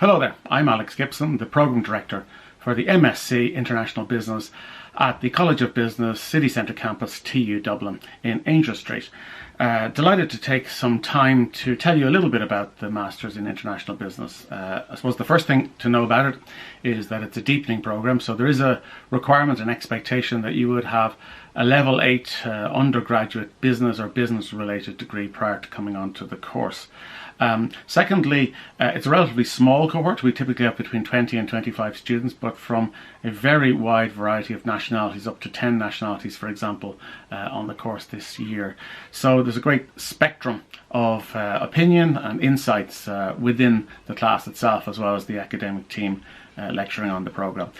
Hello there, I'm Alex Gibson, the Programme Director for the MSc International Business at the College of Business City Centre Campus, TU Dublin in Angel Street. Delighted to take some time to tell you a little bit about the Masters in International Business. I suppose the first thing to know about it is that it's a deepening programme, so there is a requirement and expectation that you would have a level 8 undergraduate business or business related degree prior to coming onto the course. Secondly, it's a relatively small cohort. We typically have between 20 and 25 students, but from a very wide variety of nationalities, up to 10 nationalities, for example, on the course this year. So there's a great spectrum of opinion and insights within the class itself, as well as the academic team lecturing on the programme.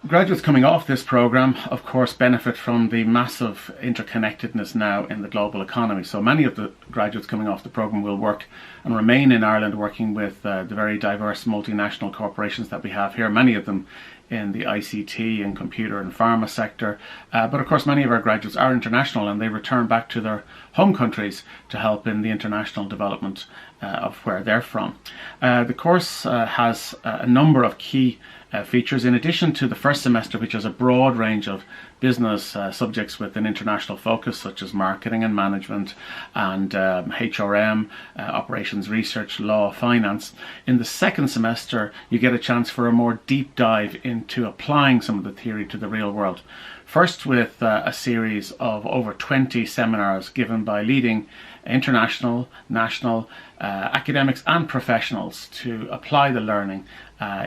Graduates coming off this programme, of course, benefit from the massive interconnectedness now in the global economy. So many of the graduates coming off the programme will work and remain in Ireland, working with the very diverse multinational corporations that we have here, many of them in the ICT and computer and pharma sector. But of course, many of our graduates are international and they return back to their home countries to help in the international development of where they're from. The course has a number of key features. In addition to the first semester, which has a broad range of business subjects with an international focus, such as marketing and management and HRM, operations research, law, finance. In the second semester, you get a chance for a more deep dive into applying some of the theory to the real world. First with a series of over 20 seminars given by leading international, national academics and professionals to apply the learning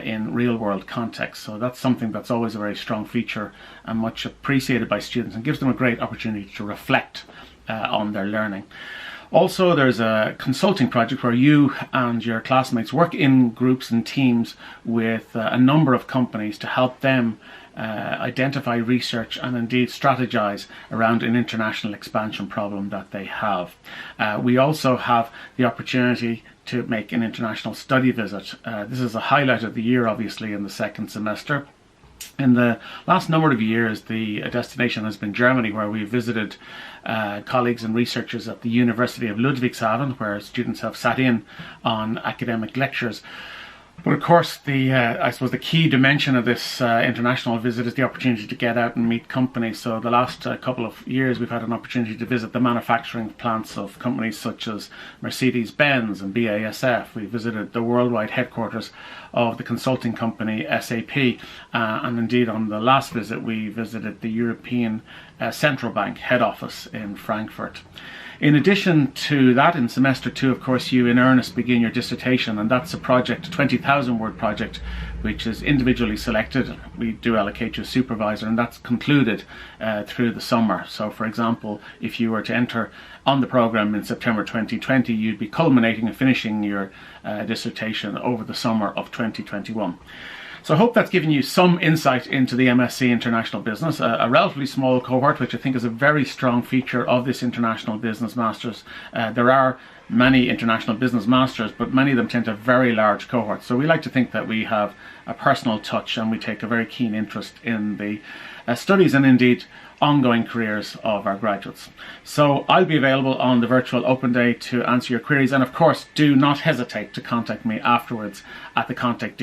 in real world context. So that's something that's always a very strong feature and much appreciated by students and gives them a great opportunity to reflect on their learning. Also, there's a consulting project where you and your classmates work in groups and teams with a number of companies to help them identify, research and indeed strategize around an international expansion problem that they have. We also have the opportunity to make an international study visit. This is a highlight of the year, obviously, in the second semester. In the last number of years, the destination has been Germany, where we visited colleagues and researchers at the University of Ludwigshafen, where students have sat in on academic lectures. But of course, I suppose the key dimension of this international visit is the opportunity to get out and meet companies. So the last couple of years, we've had an opportunity to visit the manufacturing plants of companies such as Mercedes-Benz and BASF. We visited the worldwide headquarters of the consulting company SAP. And indeed, on the last visit, we visited the European Central Bank head office in Frankfurt. In addition to that, in semester 2, of course, you in earnest begin your dissertation, and that's a project, a 20,000 word project, which is individually selected. We do allocate you a supervisor, and that's concluded through the summer. So, for example, if you were to enter on the programme in September 2020, you'd be culminating and finishing your dissertation over the summer of 2021. So I hope that's given you some insight into the MSc International Business, a relatively small cohort, which I think is a very strong feature of this International Business Masters. There are many International Business Masters, but many of them tend to have very large cohorts. So we like to think that we have a personal touch and we take a very keen interest in the studies and indeed ongoing careers of our graduates. So I'll be available on the virtual open day to answer your queries, and of course do not hesitate to contact me afterwards at the contact details